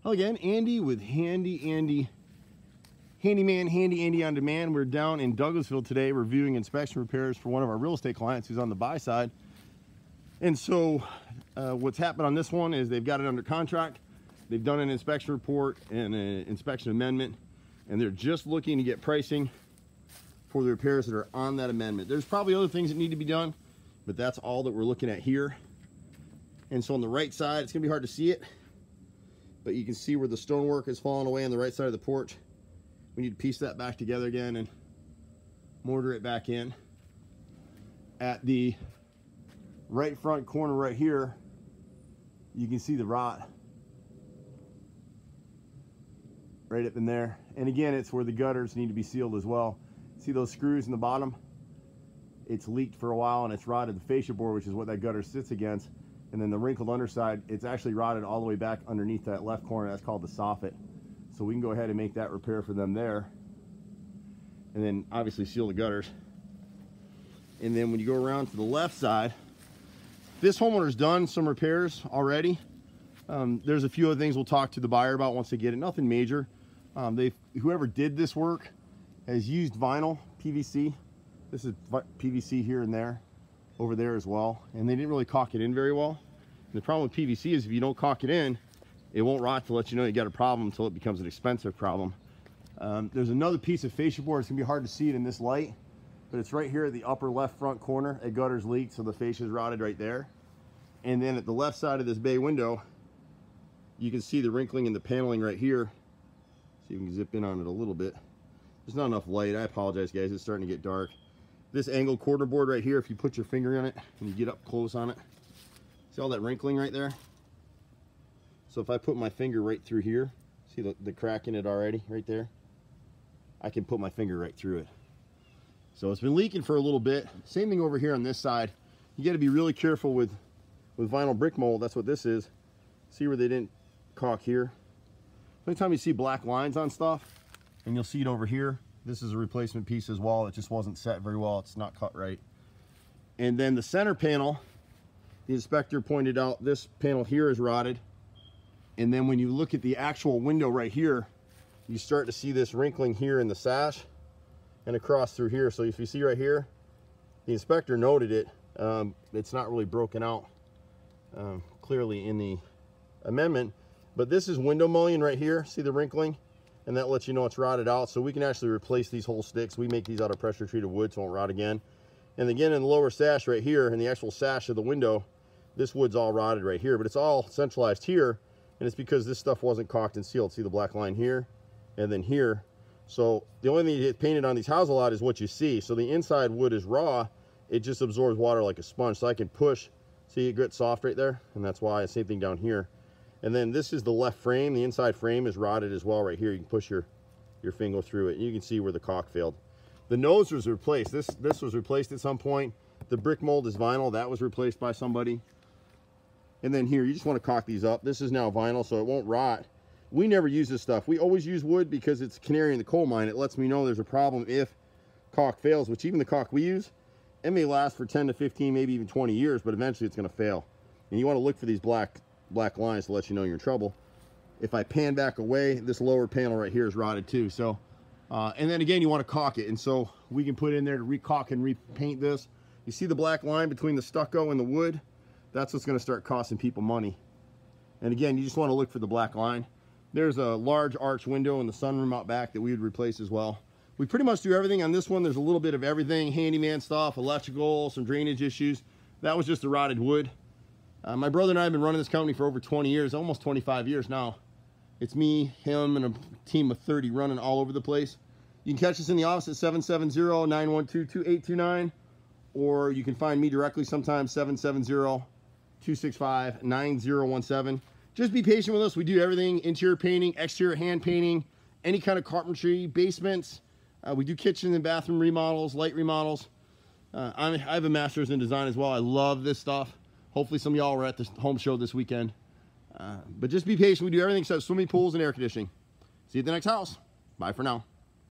Hello again, Andy with HandyANdy, Handyman, Handy Andy on Demand. We're down in Douglasville today reviewing inspection repairs for one of our real estate clients who's on the buy side. And so what's happened on this one is they've got it under contract. They've done an inspection report and an inspection amendment, and they're just looking to get pricing for the repairs that are on that amendment. There's probably other things that need to be done, but that's all that we're looking at here. And so on the right side, it's gonna be hard to see it, but you can see where the stonework is falling away on the right side of the porch. We need to piece that back together again and mortar it back in. At the right front corner right here, you can see the rot right up in there. And again, it's where the gutters need to be sealed as well. See those screws in the bottom? It's leaked for a while and it's rotted the fascia board, which is what that gutter sits against. And then the wrinkled underside, it's actually rotted all the way back underneath that left corner. That's called the soffit. So we can go ahead and make that repair for them there. And then obviously seal the gutters. And then when you go around to the left side, this homeowner's done some repairs already. There's a few other things we'll talk to the buyer about once they get it. Nothing major. Whoever did this work has used vinyl, PVC. This is PVC here and there, over there as well. And they didn't really caulk it in very well. And the problem with PVC is if you don't caulk it in, it won't rot to let you know you got a problem until it becomes an expensive problem. There's another piece of fascia board. It's gonna be hard to see it in this light, but it's right here at the upper left front corner. A gutter's leaked, so the fascia's rotted right there. And then at the left side of this bay window, you can see the wrinkling in the paneling right here. See if we can zip in on it a little bit. There's not enough light. I apologize, guys. It's starting to get dark. This angled quarter board right here, if you put your finger in it and you get up close on it, see all that wrinkling right there? So if I put my finger right through here, see the crack in it already right there? I can put my finger right through it. So it's been leaking for a little bit. Same thing over here on this side. You got to be really careful with vinyl brick mold. That's what this is. See where they didn't caulk here? Anytime you see black lines on stuff, and you'll see it over here, this is a replacement piece as well. It just wasn't set very well. It's not cut right. And then the center panel, the inspector pointed out this panel here is rotted. And then when you look at the actual window right here, you start to see this wrinkling here in the sash and across through here. So if you see right here, the inspector noted it. It's not really broken out clearly in the amendment, but this is window mullion right here. See the wrinkling? And that lets you know it's rotted out. So we can actually replace these whole sticks. We make these out of pressure treated wood so it won't rot again. And again, in the lower sash right here, in the actual sash of the window, this wood's all rotted right here, but it's all centralized here. And it's because this stuff wasn't caulked and sealed. See the black line here and then here. So the only thing you get painted on these houses a lot is what you see. So the inside wood is raw. It just absorbs water like a sponge. So I can push, see it gets soft right there. And that's why, same thing down here. And then this is the left frame. The inside frame is rotted as well right here. You can push your finger through it and you can see where the caulk failed. The nose was replaced. This was replaced at some point. The brick mold is vinyl. That was replaced by somebody. And then here, you just want to caulk these up. This is now vinyl, so it won't rot. We never use this stuff. We always use wood because it's canary in the coal mine. It lets me know there's a problem if caulk fails, which even the caulk we use, it may last for 10 to 15, maybe even 20 years, but eventually it's going to fail. And you want to look for these black lines to let you know you're in trouble. If I pan back away, this lower panel right here is rotted too. So, and then again, you want to caulk it. And so we can put in there to re-caulk and repaint this. You see the black line between the stucco and the wood? That's what's going to start costing people money. And again, you just want to look for the black line. There's a large arch window in the sunroom out back that we would replace as well. We pretty much do everything on this one. There's a little bit of everything, handyman stuff, electrical, some drainage issues. That was just the rotted wood. My brother and I have been running this company for over 20 years, almost 25 years now. It's me, him, and a team of 30 running all over the place. You can catch us in the office at 770-912-2829, or you can find me directly sometimes, 770-265-9017. Just be patient with us. We do everything: interior painting, exterior hand painting, any kind of carpentry, basements. We do kitchen and bathroom remodels, light remodels. I have a master's in design as well. I love this stuff. Hopefully some of y'all were at the home show this weekend. But just be patient. We do everything except swimming pools and air conditioning. See you at the next house. Bye for now.